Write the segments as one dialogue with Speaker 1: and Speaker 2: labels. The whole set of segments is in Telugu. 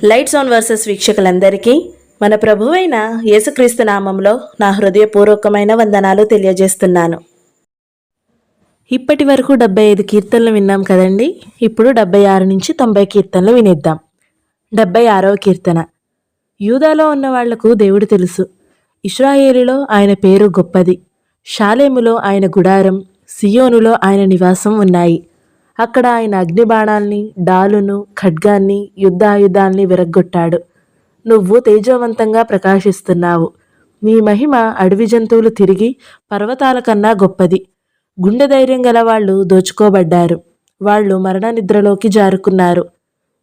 Speaker 1: లైట్స్ ఆన్ వర్సెస్ వీక్షకులందరికీ మన ప్రభువైన యేసుక్రీస్తు నామంలో నా హృదయపూర్వకమైన వందనాలు తెలియజేస్తున్నాను. ఇప్పటి వరకు 75 కీర్తనలు విన్నాం కదండి. ఇప్పుడు 76 నుంచి 90 కీర్తనలు వినేద్దాం. 76వ కీర్తన. యూదాలో ఉన్న వాళ్లకు దేవుడు తెలుసు, ఇశ్రాయేలులో ఆయన పేరు గొప్పది. షాలేములో ఆయన గుడారం, సియోనులో ఆయన నివాసం ఉన్నాయి. అక్కడ ఆయన అగ్నిబాణాల్ని, డాలును, ఖడ్గాన్ని, యుద్ధాయుధాల్ని విరగ్గొట్టాడు. నువ్వు తేజోవంతంగా ప్రకాశిస్తున్నావు. నీ మహిమ అడవి జంతువులు తిరిగి పర్వతాల కన్నా గొప్పది. గుండె ధైర్యం గల వాళ్ళు దోచుకోబడ్డారు. వాళ్ళు మరణ నిద్రలోకి జారుకున్నారు.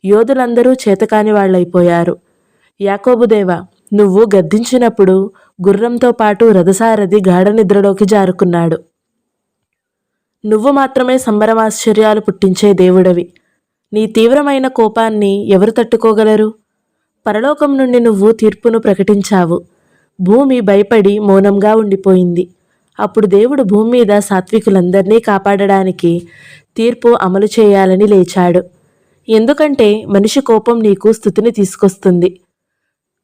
Speaker 1: యోధులందరూ చేతకాని వాళ్ళైపోయారు. యాకోబుదేవా, నువ్వు గద్దించినప్పుడు గుర్రంతో పాటు రథసారథి గాఢ నిద్రలోకి జారుకున్నాడు. నువ్వు మాత్రమే సంబరమాశ్చర్యాలు పుట్టించే దేవుడవి. నీ తీవ్రమైన కోపాన్ని ఎవరు తట్టుకోగలరు? పరలోకం నుండి నువ్వు తీర్పును ప్రకటించావు. భూమి భయపడి మౌనంగా ఉండిపోయింది. అప్పుడు దేవుడు భూమి మీద సాత్వికులందరినీ కాపాడడానికి తీర్పు అమలు చేయాలని లేచాడు. ఎందుకంటే మనిషి కోపం నీకు స్తుతిని తీసుకొస్తుంది.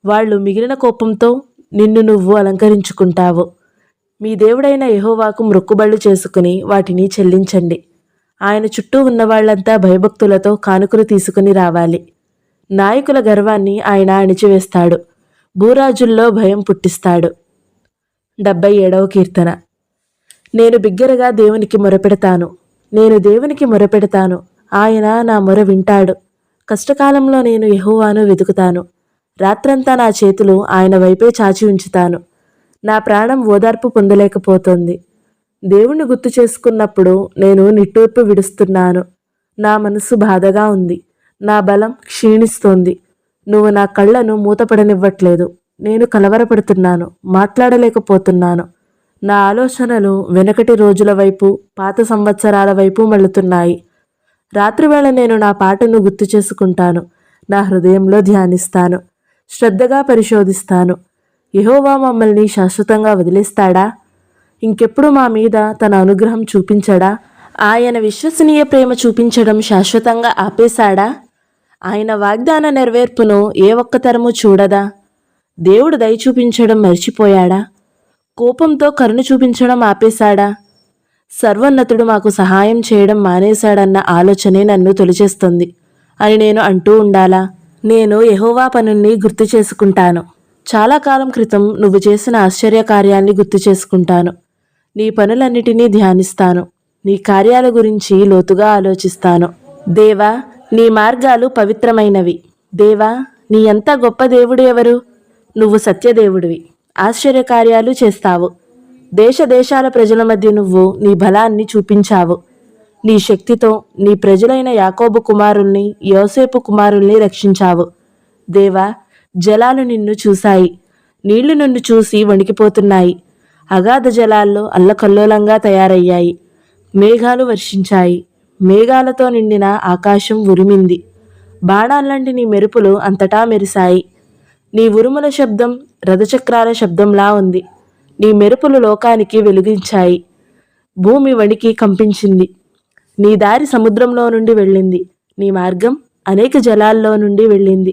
Speaker 1: వాళ్ళు మిగిలిన కోపంతో నిన్ను నువ్వు అలంకరించుకుంటావు. మీ దేవుడైన యెహోవాకు మొక్కుబళ్ళు చేసుకుని వాటిని చెల్లించండి. ఆయన చుట్టూ ఉన్నవాళ్లంతా భయభక్తులతో కానుకలు తీసుకుని రావాలి. నాయకుల గర్వాన్ని ఆయన అణిచివేస్తాడు. భూరాజుల్లో భయం పుట్టిస్తాడు. 77వ కీర్తన. నేను బిగ్గరగా దేవునికి మొరపెడతాను. నేను దేవునికి మొరపెడతాను. ఆయన నా మొర వింటాడు. కష్టకాలంలో నేను యెహోవాను వెతుకుతాను. రాత్రంతా నా చేతులు ఆయన వైపే చాచి ఉంచుతాను. నా ప్రాణం ఓదార్పు పొందలేకపోతుంది. దేవుణ్ణి గుర్తు చేసుకున్నప్పుడు నేను నిట్టూర్పు విడుస్తున్నాను. నా మనసు బాధగా ఉంది. నా బలం క్షీణిస్తోంది. నువ్వు నా కళ్ళను మూతపడనివ్వట్లేదు. నేను కలవరపడుతున్నాను, మాట్లాడలేకపోతున్నాను. నా ఆలోచనలు వెనకటి రోజుల వైపు, పాత సంవత్సరాల వైపు మళ్ళుతున్నాయి. రాత్రివేళ నేను నా పాటను గుర్తు చేసుకుంటాను. నా హృదయంలో ధ్యానిస్తాను. శ్రద్ధగా పరిశోధిస్తాను. యెహోవా మమ్మల్ని శాశ్వతంగా వదిలేస్తాడా? ఇంకెప్పుడు మా మీద తన అనుగ్రహం చూపించడా? ఆయన విశ్వసనీయ ప్రేమ చూపించడం శాశ్వతంగా ఆపేశాడా? ఆయన వాగ్దాన నెరవేర్పును ఏ ఒక్క తరము చూడదా? దేవుడు దయ చూపించడం మర్చిపోయాడా? కోపంతో కరుణ చూపించడం ఆపేశాడా? సర్వోన్నతుడు మాకు సహాయం చేయడం మానేశాడన్న ఆలోచనే నన్ను తొలిచేస్తుంది అని నేను అంటూ ఉండాలా? నేను యెహోవా పనుల్ని గుర్తు చేసుకుంటాను. చాలా కాలం క్రితం నువ్వు చేసిన ఆశ్చర్యకార్యాల్ని గుర్తు చేసుకుంటాను. నీ పనులన్నిటినీ ధ్యానిస్తాను. నీ కార్యాల గురించి లోతుగా ఆలోచిస్తాను. దేవా, నీ మార్గాలు పవిత్రమైనవి. దేవా, నీ ఎంత గొప్ప దేవుడు ఎవరు? నువ్వు సత్యదేవుడివి. ఆశ్చర్యకార్యాలు చేస్తావు. దేశ దేశాల ప్రజల మధ్య నువ్వు నీ బలాన్ని చూపించావు. నీ శక్తితో నీ ప్రజలైన యాకోబు కుమారుల్ని, యోసేపు కుమారుల్ని రక్షించావు. దేవా, జలాలు నిన్ను చూశాయి. నీళ్లు నిన్ను చూసి వణికిపోతున్నాయి. అగాధ జలాల్లో అల్లకల్లోలంగా తయారయ్యాయి. మేఘాలు వర్షించాయి. మేఘాలతో నిండిన ఆకాశం ఉరిమింది. బాణాల్లాంటి నీ మెరుపులు అంతటా మెరిశాయి. నీ ఉరుముల శబ్దం రథచక్రాల శబ్దంలా ఉంది. నీ మెరుపులు లోకానికి వెలుగించాయి. భూమి వణికి కంపించింది. నీ దారి సముద్రంలో నుండి వెళ్ళింది. నీ మార్గం అనేక జలాల్లో నుండి వెళ్ళింది.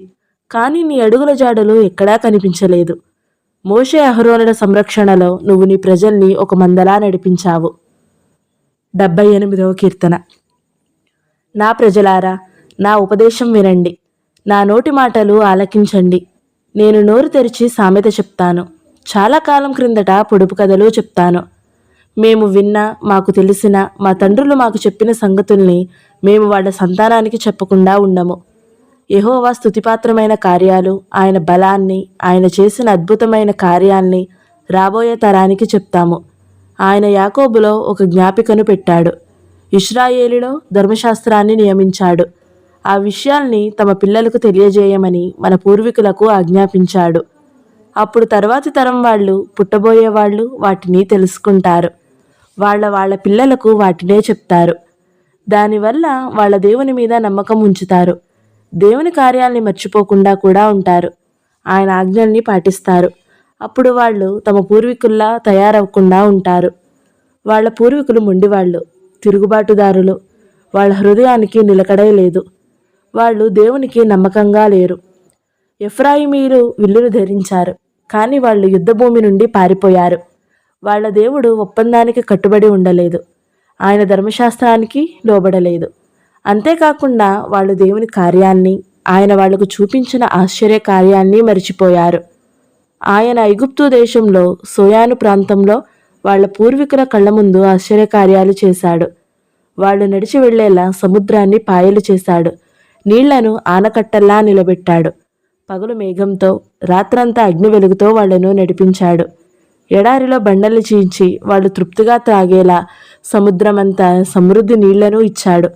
Speaker 1: కానీ నీ అడుగుల జాడలు ఎక్కడా కనిపించలేదు. మోషే అహరోనుల సంరక్షణలో నువ్వు నీ ప్రజల్ని ఒక మందలా నడిపించావు. 78వ కీర్తన. నా ప్రజలారా, నా ఉపదేశం వినండి. నా నోటి మాటలు ఆలకించండి. నేను నోరు తెరిచి సామెత చెప్తాను. చాలా కాలం క్రిందట పొడుపు కథలు చెప్తాను. మేము విన్న, మాకు తెలిసిన, మా తండ్రులు మాకు చెప్పిన సంగతుల్ని మేము వాళ్ళ సంతానానికి చెప్పకుండా ఉండము. యెహోవా స్తుతిపాత్రమైన కార్యాలు, ఆయన బలాన్ని, ఆయన చేసిన అద్భుతమైన కార్యాల్ని రాబోయే తరానికి చెప్తాము. ఆయన యాకోబులో ఒక జ్ఞాపికను పెట్టాడు. ఇశ్రాయేలులో ధర్మశాస్త్రాన్ని నియమించాడు. ఆ విషయాల్ని తమ పిల్లలకు తెలియజేయమని మన పూర్వీకులకు ఆజ్ఞాపించాడు. అప్పుడు తర్వాతి తరం వాళ్ళు, పుట్టబోయే వాళ్ళు వాటిని తెలుసుకుంటారు. వాళ్ళ పిల్లలకు వాటినే చెప్తారు. దానివల్ల వాళ్ళ దేవుని మీద నమ్మకం ఉంచుతారు. దేవుని కార్యాల్ని మర్చిపోకుండా కూడా ఉంటారు. ఆయన ఆజ్ఞల్ని పాటిస్తారు. అప్పుడు వాళ్ళు తమ పూర్వీకుల్లా తయారవకుండా ఉంటారు. వాళ్ళ పూర్వీకులు మొండివాళ్ళు, తిరుగుబాటుదారులు. వాళ్ళ హృదయానికి నిలకడే లేదు. వాళ్ళు దేవునికి నమ్మకంగా లేరు. ఎఫ్రాయిమీలు విల్లును ధరించారు, కానీ వాళ్ళు యుద్ధభూమి నుండి పారిపోయారు. వాళ్ళ దేవుడు ఒప్పందానికి కట్టుబడి ఉండలేదు, ఆయన ధర్మశాస్త్రానికి లోబడలేదు. అంతేకాకుండా వాళ్ళు దేవుని కార్యాన్ని, ఆయన వాళ్లకు చూపించిన ఆశ్చర్య కార్యాన్ని మరిచిపోయారు. ఆయన ఐగుప్తు దేశంలో సోయాను ప్రాంతంలో వాళ్ళ పూర్వీకుల కళ్ళ ముందు ఆశ్చర్యకార్యాలు చేశాడు. వాళ్ళు నడిచి వెళ్లేలా సముద్రాన్ని పాయలు చేశాడు, నీళ్లను ఆనకట్టల్లా నిలబెట్టాడు. పగలు మేఘంతో, రాత్రంతా అగ్ని వెలుగుతో వాళ్లను నడిపించాడు. ఎడారిలో బండల్ని చీల్చి వాళ్ళు తృప్తిగా త్రాగేలా సముద్రమంతా సమృద్ధి నీళ్లను ఇచ్చాడు.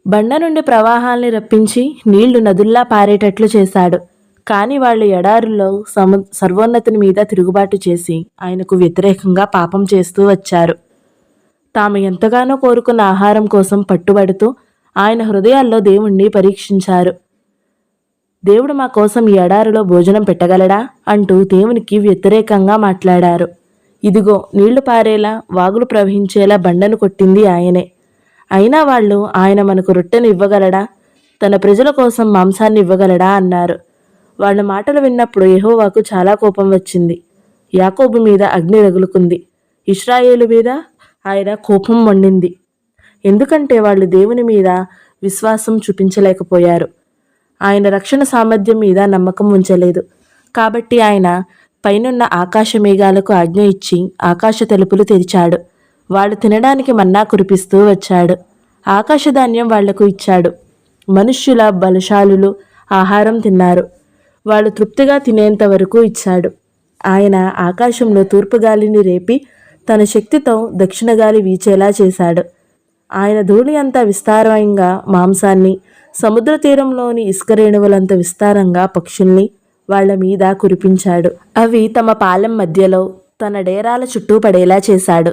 Speaker 1: బండ నుండి ప్రవాహాల్ని రప్పించి నీళ్లు నదుల్లా పారేటట్లు చేశాడు. కాని వాళ్ళు ఎడారుల్లో సర్వోన్నతుని మీద తిరుగుబాటు చేసి ఆయనకు వ్యతిరేకంగా పాపం చేస్తూ వచ్చారు. తాము ఎంతగానో కోరుకున్న ఆహారం కోసం పట్టుబడుతూ ఆయన హృదయాల్లో దేవుణ్ణి పరీక్షించారు. దేవుడు మా కోసం ఈ ఎడారిలో భోజనం పెట్టగలడా అంటూ దేవునికి వ్యతిరేకంగా మాట్లాడారు. ఇదిగో నీళ్లు పారేలా, వాగులు ప్రవహించేలా బండను కొట్టింది ఆయనే. అయినా వాళ్ళు ఆయన మనకు రొట్టెను ఇవ్వగలడా, తన ప్రజల కోసం మాంసాన్ని ఇవ్వగలడా అన్నారు. వాళ్ళ మాటలు విన్నప్పుడు యెహోవాకు చాలా కోపం వచ్చింది. యాకోబు మీద అగ్ని రగులుకుంది, ఇశ్రాయేలు మీద ఆయన కోపం మండింది. ఎందుకంటే వాళ్ళు దేవుని మీద విశ్వాసం చూపించలేకపోయారు, ఆయన రక్షణ సామర్థ్యం మీద నమ్మకం ఉంచలేదు. కాబట్టి ఆయన పైనున్న ఆకాశ మేఘాలకు ఆజ్ఞ ఇచ్చి ఆకాశ తలుపులు తెరిచాడు. వాళ్ళు తినడానికి మన్నా కురిపిస్తూ వచ్చాడు. ఆకాశధాన్యం వాళ్లకు ఇచ్చాడు. మనుష్యుల బలశాలులు ఆహారం తిన్నారు. వాళ్ళు తృప్తిగా తినేంత వరకు ఇచ్చాడు. ఆయన ఆకాశంలో తూర్పు గాలిని రేపి తన శక్తితో దక్షిణ గాలి వీచేలా చేశాడు. ఆయన ధూళి అంత విస్తారంగా మాంసాన్ని, సముద్ర తీరంలోని ఇసుక రేణువులంత విస్తారంగా పక్షుల్ని వాళ్ల మీద కురిపించాడు. అవి తమ పాలెం మధ్యలో తన డేరాల చుట్టూ పడేలా చేశాడు.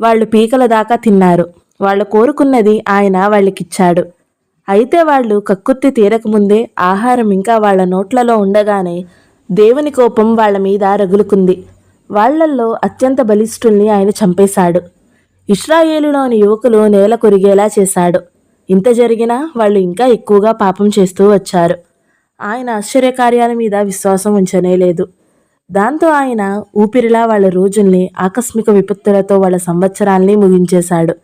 Speaker 1: వాళ్ళు పీకల దాకా తిన్నారు. వాళ్ళు కోరుకున్నది ఆయన వాళ్ళకిచ్చాడు. అయితే వాళ్ళు కక్కుర్తి తీరకముందే ఆహారం ఇంకా వాళ్ల నోట్లలో ఉండగానే దేవుని కోపం వాళ్ల మీద రగులుకుంది. వాళ్లల్లో అత్యంత బలిష్ఠుల్ని ఆయన చంపేశాడు. ఇశ్రాయేలులోని యువకులు నేల కొరిగేలా చేశాడు. ఇంత జరిగినా వాళ్ళు ఇంకా ఎక్కువగా పాపం చేస్తూ వచ్చారు. ఆయన ఆశ్చర్యకార్యాల మీద విశ్వాసం ఉంచనేలేదు. దాంతో ఆయన ఊపిరిలా వాళ్ళ రోజుల్ని, ఆకస్మిక విపత్తులతో వాళ్ళ సంవత్సరాల్ని ముగించేశాడు.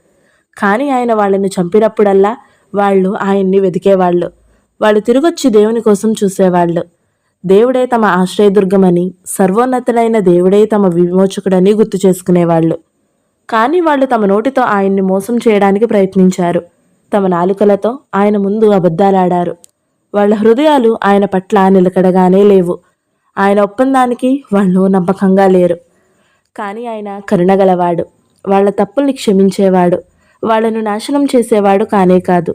Speaker 1: కానీ ఆయన వాళ్ళను చంపినప్పుడల్లా వాళ్ళు ఆయన్ని వెతికేవాళ్ళు. వాళ్ళు తిరిగొచ్చి దేవుని కోసం చూసేవాళ్ళు. దేవుడే తమ ఆశ్రయదుర్గమని, సర్వోన్నతుడైన దేవుడే తమ విమోచకుడని గుర్తు చేసుకునేవాళ్ళు. కానీ వాళ్ళు తమ నోటితో ఆయన్ని మోసం చేయడానికి ప్రయత్నించారు. తమ నాలుకలతో ఆయన ముందు అబద్ధాలాడారు. వాళ్ళ హృదయాలు ఆయన పట్ల నిలకడగానే లేవు. ఆయన ఒప్పందానికి వాళ్ళు నమ్మకంగా లేరు. కానీ ఆయన కరుణగలవాడు, వాళ్ళ తప్పుల్ని క్షమించేవాడు, వాళ్లను నాశనం చేసేవాడు కానే కాదు.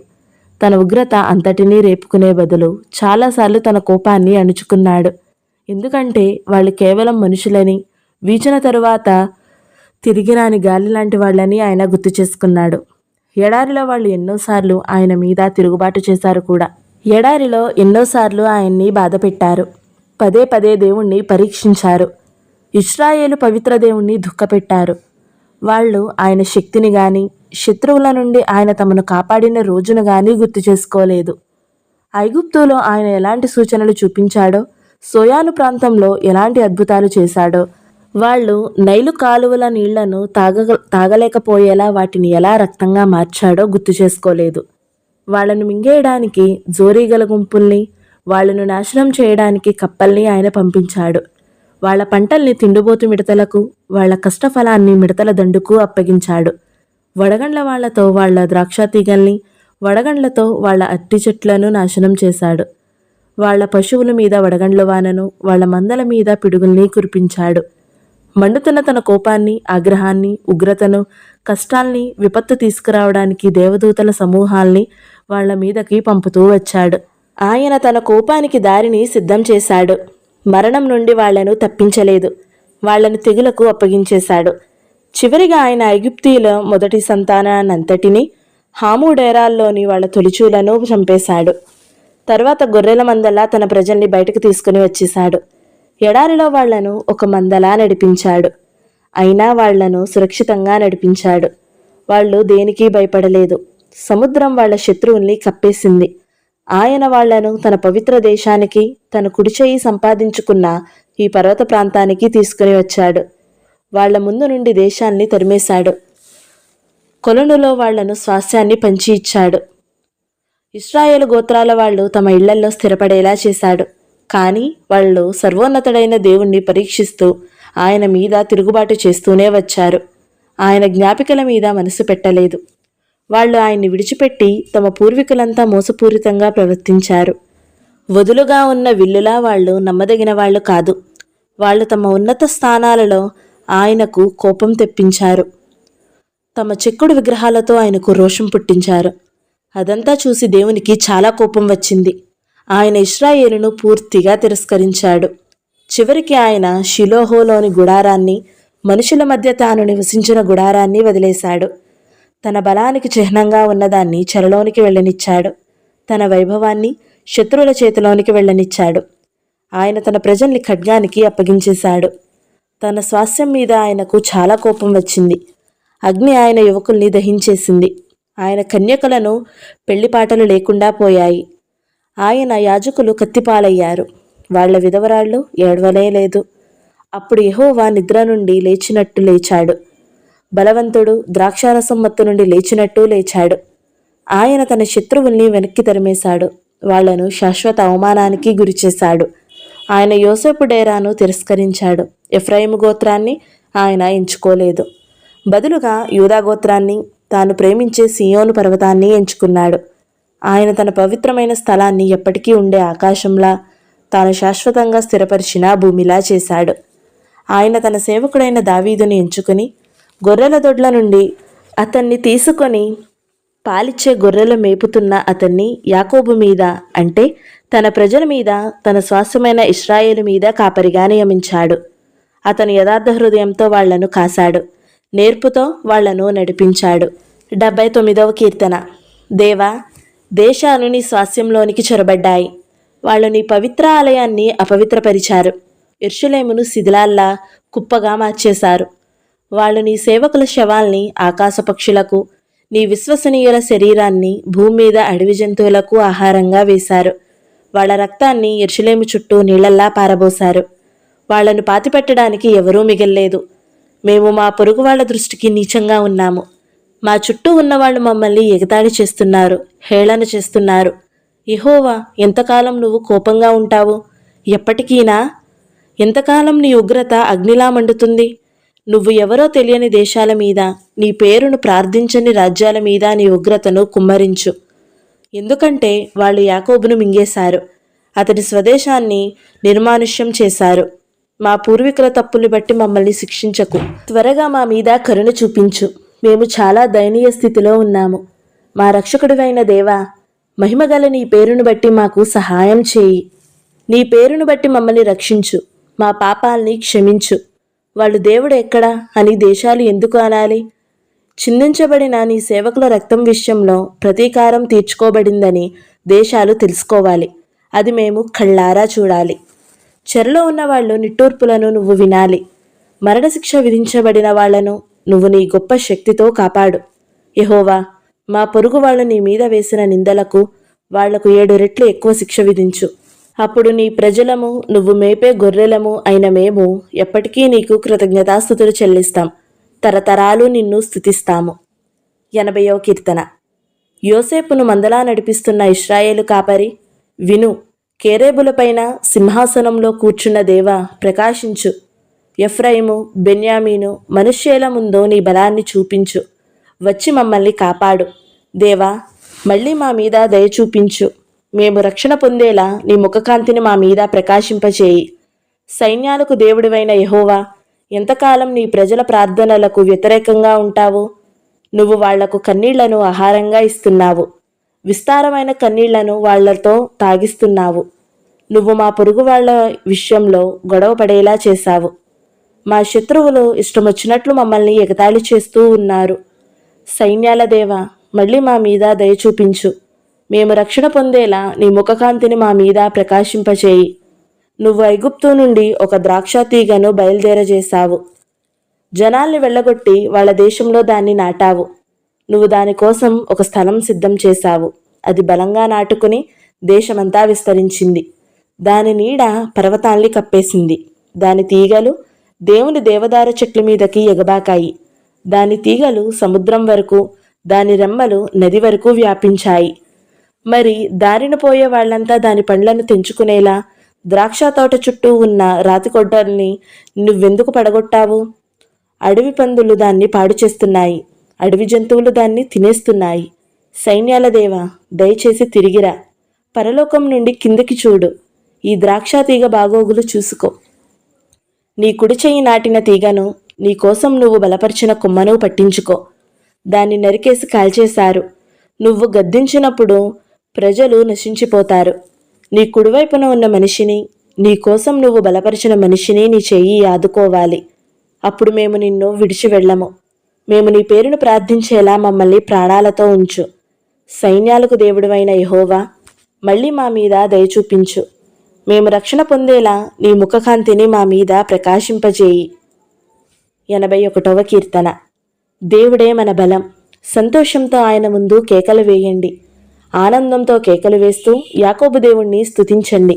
Speaker 1: తన ఉగ్రత అంతటినీ రేపుకునే బదులు చాలాసార్లు తన కోపాన్ని అణుచుకున్నాడు. ఎందుకంటే వాళ్ళు కేవలం మనుషులని, వీచిన తరువాత తిరిగిరాని గాలి లాంటి వాళ్ళని ఆయన గుర్తు చేసుకున్నాడు. ఎడారిలో వాళ్ళు ఎన్నోసార్లు ఆయన మీద తిరుగుబాటు చేశారు కూడా. ఎడారిలో ఎన్నోసార్లు ఆయన్ని బాధపెట్టారు. పదే పదే దేవుణ్ణి పరీక్షించారు. ఇశ్రాయేలు పవిత్ర దేవుణ్ణి దుఃఖపెట్టారు. వాళ్ళు ఆయన శక్తిని గాని, శత్రువుల నుండి ఆయన తమను కాపాడిన రోజును గాని గుర్తు చేసుకోలేదు. ఐగుప్తులో ఆయన ఎలాంటి సూచనలు చూపించాడో, సోయాను ప్రాంతంలో ఎలాంటి అద్భుతాలు చేశాడో, వాళ్ళు నైలు కాలువల నీళ్లను తాగలేకపోయేలా వాటిని ఎలా రక్తంగా మార్చాడో గుర్తు చేసుకోలేదు. వాళ్లను మింగేయడానికి జోరీగల గుంపుల్ని, వాళ్లను నాశనం చేయడానికి కప్పల్ని ఆయన పంపించాడు. వాళ్ల పంటల్ని తిండిబోతు మిడతలకు, వాళ్ల కష్టఫలాన్ని మిడతల దండుకు అప్పగించాడు. వడగండ్ల వాళ్లతో వాళ్ల ద్రాక్ష తీగల్ని, వడగండ్లతో వాళ్ల అట్టి చెట్లను నాశనం చేశాడు. వాళ్ల పశువుల మీద వడగండ్ల వానను, వాళ్ల మందల మీద పిడుగుల్ని కురిపించాడు. మండుతున్న తన కోపాన్ని, ఆగ్రహాన్ని, ఉగ్రతను, కష్టాల్ని, విపత్తు తీసుకురావడానికి దేవదూతల సమూహాల్ని వాళ్ల మీదకి పంపుతూ వచ్చాడు. ఆయన తన కోపానికి దారిని సిద్ధం చేశాడు. మరణం నుండి వాళ్లను తప్పించలేదు, వాళ్లను తెగులకు అప్పగించేశాడు. చివరిగా ఆయన ఐగుప్తీయుల మొదటి సంతానాన్నంతటినీ, హాము డేరాల్లోని వాళ్ల తొలిచూలను చంపేశాడు. తర్వాత గొర్రెల మందలా తన ప్రజల్ని బయటకు తీసుకుని వచ్చేశాడు. ఎడారిలో వాళ్లను ఒక మందలా నడిపించాడు. అయినా వాళ్లను సురక్షితంగా నడిపించాడు. వాళ్ళు దేనికి భయపడలేదు. సముద్రం వాళ్ల శత్రువుల్ని కప్పేసింది. ఆయన వాళ్లను తన పవిత్ర దేశానికి, తన కుడిచెయ్యి సంపాదించుకున్న ఈ పర్వత ప్రాంతానికి తీసుకుని వచ్చాడు. వాళ్ల ముందు నుండి దేశాన్ని తరిమేశాడు. కొలనులో వాళ్లను స్వాస్థ్యాన్ని పంచి ఇచ్చాడు. ఇశ్రాయేలు గోత్రాల వాళ్ళు తమ ఇళ్లల్లో స్థిరపడేలా చేశాడు. కానీ వాళ్ళు సర్వోన్నతుడైన దేవుణ్ణి పరీక్షిస్తూ ఆయన మీద తిరుగుబాటు చేస్తూనే వచ్చారు. ఆయన జ్ఞాపికల మీద మనసు పెట్టలేదు. వాళ్ళు ఆయన్ని విడిచిపెట్టి తమ పూర్వీకులంతా మోసపూరితంగా ప్రవర్తించారు. వదులుగా ఉన్న విల్లులా వాళ్ళు నమ్మదగిన వాళ్ళు కాదు. వాళ్ళు తమ ఉన్నత స్థానాలలో ఆయనకు కోపం తెప్పించారు. తమ చెక్కుడు విగ్రహాలతో ఆయనకు రోషం పుట్టించారు. అదంతా చూసి దేవునికి చాలా కోపం వచ్చింది. ఆయన ఇశ్రాయేలును పూర్తిగా తిరస్కరించాడు. చివరికి ఆయన షిలోహోలోని గుడారాన్ని, మనుషుల మధ్య తాను నివసించిన గుడారాన్ని వదిలేశాడు. తన బలానికి చిహ్నంగా ఉన్నదాన్ని చెరలోనికి వెళ్ళనిచ్చాడు. తన వైభవాన్ని శత్రువుల చేతిలోనికి వెళ్ళనిచ్చాడు. ఆయన తన ప్రజల్ని ఖడ్గానికి అప్పగించేశాడు. తన స్వాస్థ్యం మీద ఆయనకు చాలా కోపం వచ్చింది. అగ్ని ఆయన యువకుల్ని దహించేసింది. ఆయన కన్యకలను పెళ్లిపాటలు లేకుండా పోయాయి. ఆయన యాజకులు కత్తిపాలయ్యారు. వాళ్ల విధవరాళ్ళు ఏడవలే లేదు. అప్పుడు యెహోవా నిద్ర నుండి లేచినట్టు లేచాడు. బలవంతుడు ద్రాక్షారసం మత్తు నుండి లేచినట్టు లేచాడు. ఆయన తన శత్రువుల్ని వెనక్కి తరిమేశాడు. వాళ్లను శాశ్వత అవమానానికి గురిచేశాడు. ఆయన యోసేపు డేరాను తిరస్కరించాడు. ఎఫ్రాయిము గోత్రాన్ని ఆయన ఎంచుకోలేదు. బదులుగా యూదా గోత్రాన్ని, తాను ప్రేమించే సీయోను పర్వతాన్ని ఎంచుకున్నాడు. ఆయన తన పవిత్రమైన స్థలాన్ని ఎప్పటికీ ఉండే ఆకాశంలా, తాను శాశ్వతంగా స్థిరపరిచిన భూమిలా చేశాడు. ఆయన తన సేవకుడైన దావీదుని ఎంచుకుని గొర్రెల దొడ్ల నుండి అతన్ని తీసుకొని పాలిచ్చే గొర్రెలు మేపుతున్న అతన్ని యాకోబు మీద, అంటే తన ప్రజల మీద, తన స్వాస్థ్యమైన ఇశ్రాయేలు మీద కాపరిగా నియమించాడు. అతను యథార్థ హృదయంతో వాళ్లను కాశాడు. నేర్పుతో వాళ్లను నడిపించాడు. 79వ కీర్తన. దేవా, దేశాలు నీ స్వాస్థ్యంలోనికి చొరబడ్డాయి. వాళ్ళు నీ పవిత్ర ఆలయాన్ని అపవిత్రపరిచారు. యెరూషలేమును శిథిలాల్లా కుప్పగా మార్చేశారు. వాళ్ళు నీ సేవకుల శవాల్ని ఆకాశ పక్షులకు, నీ విశ్వసనీయుల శరీరాన్ని భూమి మీద అడవి జంతువులకు ఆహారంగా వేశారు. వాళ్ల రక్తాన్ని యెరూషలేము చుట్టూ నీళ్లల్లా పారబోశారు. వాళ్లను పాతిపెట్టడానికి ఎవరూ మిగల్లేదు. మేము మా పొరుగు వాళ్ల దృష్టికి నీచంగా ఉన్నాము. మా చుట్టూ ఉన్నవాళ్లు మమ్మల్ని ఎగతాళి చేస్తున్నారు, హేళన చేస్తున్నారు. యెహోవా, ఎంతకాలం నువ్వు కోపంగా ఉంటావు? ఎప్పటికీనా? ఎంతకాలం నీ ఉగ్రత అగ్నిలా మండుతుంది? నువ్వు ఎవరో తెలియని దేశాల మీద, నీ పేరును ప్రార్థించని రాజ్యాల మీద నీ ఉగ్రతను కుమ్మరించు. ఎందుకంటే వాళ్ళు యాకోబును మింగేశారు, అతడి స్వదేశాన్ని నిర్మానుష్యం చేశారు. మా పూర్వీకుల తప్పుల్ని బట్టి మమ్మల్ని శిక్షించకు. త్వరగా మా మీద కరుణ చూపించు. మేము చాలా దయనీయ స్థితిలో ఉన్నాము. మా రక్షకుడివైన దేవా, మహిమగల నీ పేరును బట్టి మాకు సహాయం చేయి. నీ పేరును బట్టి మమ్మల్ని రక్షించు. మా పాపాల్ని క్షమించు. వాళ్ళు దేవుడు ఎక్కడా అని దేశాలు ఎందుకు అనాలి? చిందించబడిన నీ సేవకుల రక్తం విషయంలో ప్రతీకారం తీర్చుకోబడిందని దేశాలు తెలుసుకోవాలి. అది మేము కళ్ళారా చూడాలి. చెరలో ఉన్న వాళ్ళు నిట్టూర్పులను నువ్వు వినాలి. మరణశిక్ష విధించబడిన వాళ్లను నువ్వు నీ గొప్ప శక్తితో కాపాడు. యెహోవా, మా పొరుగు వాళ్ళు నీ మీద వేసిన నిందలకు వాళ్లకు 7 రెట్లు ఎక్కువ శిక్ష విధించు. అప్పుడు నీ ప్రజలము, నువ్వు మేపే గొర్రెలము అయిన మేము ఎప్పటికీ నీకు కృతజ్ఞతాస్తుతులు చెల్లిస్తాం. తరతరాలు నిన్ను స్తుతిస్తాము. 80వ కీర్తన. యోసేపును మందలా నడిపిస్తున్న ఇశ్రాయేలు కాపరి, విను. కేరేబులపైన సింహాసనంలో కూర్చున్న దేవా, ప్రకాశించు. ఎఫ్రాయిము, బెన్యామీను, మనష్షేల ముందు నీ బలాన్ని చూపించు. వచ్చి మమ్మల్ని కాపాడు. దేవా, మళ్ళీ మా మీద దయ చూపించు. మేము రక్షణ పొందేలా నీ ముఖకాంతిని మా మీద ప్రకాశింపచేయి. సైన్యాలకు దేవుడివైన యెహోవా, ఎంతకాలం నీ ప్రజల ప్రార్థనలకు వ్యతిరేకంగా ఉంటావు? నువ్వు వాళ్లకు కన్నీళ్లను ఆహారంగా ఇస్తున్నావు. విస్తారమైన కన్నీళ్లను వాళ్లతో తాగిస్తున్నావు. నువ్వు మా పొరుగు వాళ్ల విషయంలో గొడవ పడేలా చేశావు. మా శత్రువులు ఇష్టమొచ్చినట్లు మమ్మల్ని ఎగతాళి చేస్తూ ఉన్నారు. సైన్యాల దేవా, మళ్ళీ మా మీద దయ చూపించు. మేము రక్షణ పొందేలా నీ ముఖకాంతిని మా మీద ప్రకాశింపచేయి. నువ్వు ఐగుప్తు నుండి ఒక ద్రాక్ష తీగను బయలుదేరజేశావు. జనాల్ని వెళ్ళగొట్టి వాళ్ళ దేశంలో దాన్ని నాటావు. నువ్వు దానికోసం ఒక స్థలం సిద్ధం చేశావు. అది బలంగా నాటుకుని దేశమంతా విస్తరించింది. దాని నీడ పర్వతాల్ని కప్పేసింది. దాని తీగలు దేవుని దేవదారు చెట్ల మీదకి ఎగబాకాయి. దాని తీగలు సముద్రం వరకు, దాని రెమ్మలు నది వరకు వ్యాపించాయి. మరి దారిన పోయే వాళ్లంతా దాని పండ్లను తెంచుకునేలా ద్రాక్ష తోట చుట్టూ ఉన్న రాతికొడ్డల్ని నువ్వెందుకు పడగొట్టావు? అడవి పందులు దాన్ని పాడు చేస్తున్నాయి. అడవి జంతువులు దాన్ని తినేస్తున్నాయి. సైన్యాల దేవా, దయచేసి తిరిగిరా. పరలోకం నుండి కిందకి చూడు. ఈ ద్రాక్ష తీగ బాగోగులు చూసుకో. నీ కుడి చెయ్యి నాటిన తీగను, నీకోసం నువ్వు బలపరిచిన కొమ్మను పట్టించుకో. దాన్ని నరికేసి కాల్చేశారు. నువ్వు గద్దించినప్పుడు ప్రజలు నశించిపోతారు. నీ కుడివైపున ఉన్న మనిషిని, నీకోసం నువ్వు బలపరిచిన మనిషిని నీ చెయ్యి ఆదుకోవాలి. అప్పుడు మేము నిన్ను విడిచి వెళ్ళము. మేము నీ పేరును ప్రార్థించేలా మమ్మల్ని ప్రాణాలతో ఉంచు. సైన్యాలకు దేవుడివైన యెహోవా, మళ్ళీ మా మీద దయ చూపించు. మేము రక్షణ పొందేలా నీ ముఖకాంతిని మా మీద ప్రకాశింపజేయి. 81వ కీర్తన. దేవుడే మన బలం. సంతోషంతో ఆయన ముందు కేకలు వేయండి. ఆనందంతో కేకలు వేస్తూ యాకోబు దేవుణ్ణి స్తుతించండి.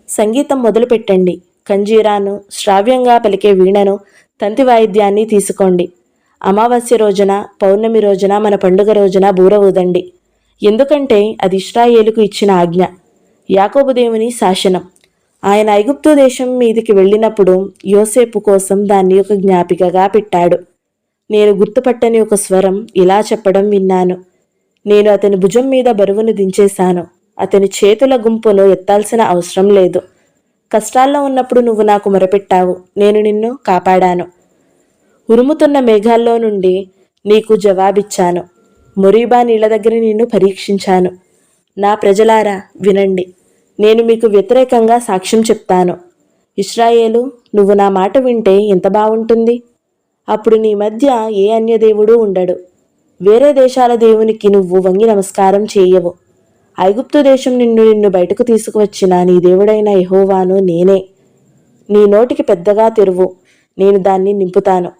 Speaker 1: సంగీతం మొదలుపెట్టండి. కంజీరాను, శ్రావ్యంగా పలికే వీణను, తంతి వాయిద్యాన్ని తీసుకోండి. అమావాస్య రోజున, పౌర్ణమి రోజున, మన పండుగ రోజున బూర ఊదండి. ఎందుకంటే అది ఇశ్రాయేలుకు ఇచ్చిన ఆజ్ఞ, యాకోబు దేవుని శాసనం. ఆయన ఐగుప్తు దేశం మీదికి వెళ్ళినప్పుడు యోసేపు కోసం దాన్ని ఒక జ్ఞాపికగా పెట్టాడు. నేను గుర్తుపట్టని ఒక స్వరం ఇలా చెప్పడం విన్నాను. నేను అతని భుజం మీద బరువును దించేశాను. అతని చేతుల గుంపును ఎత్తాల్సిన అవసరం లేదు. కష్టాల్లో ఉన్నప్పుడు నువ్వు నాకు మొరపెట్టావు. నేను నిన్ను కాపాడాను. ఉరుముతున్న మేఘాల్లో నుండి నీకు జవాబిచ్చాను. మొరీబా నీళ్ల దగ్గర నిన్ను పరీక్షించాను. నా ప్రజలారా వినండి, నేను మీకు వ్యతిరేకంగా సాక్ష్యం చెప్తాను. ఇశ్రాయేలు, నువ్వు నా మాట వింటే ఎంత బాగుంటుంది. అప్పుడు నీ మధ్య ఏ అన్యదేవుడూ ఉండడు. వేరే దేశాల దేవునికి నువ్వు వంగి నమస్కారం చేయవు. ఐగుప్తు దేశం నిన్ను బయటకు తీసుకువచ్చిన నీ దేవుడైన యెహోవాను నేనే. నీ నోటికి పెద్దగా తెరువు, నేను దాన్ని నింపుతాను.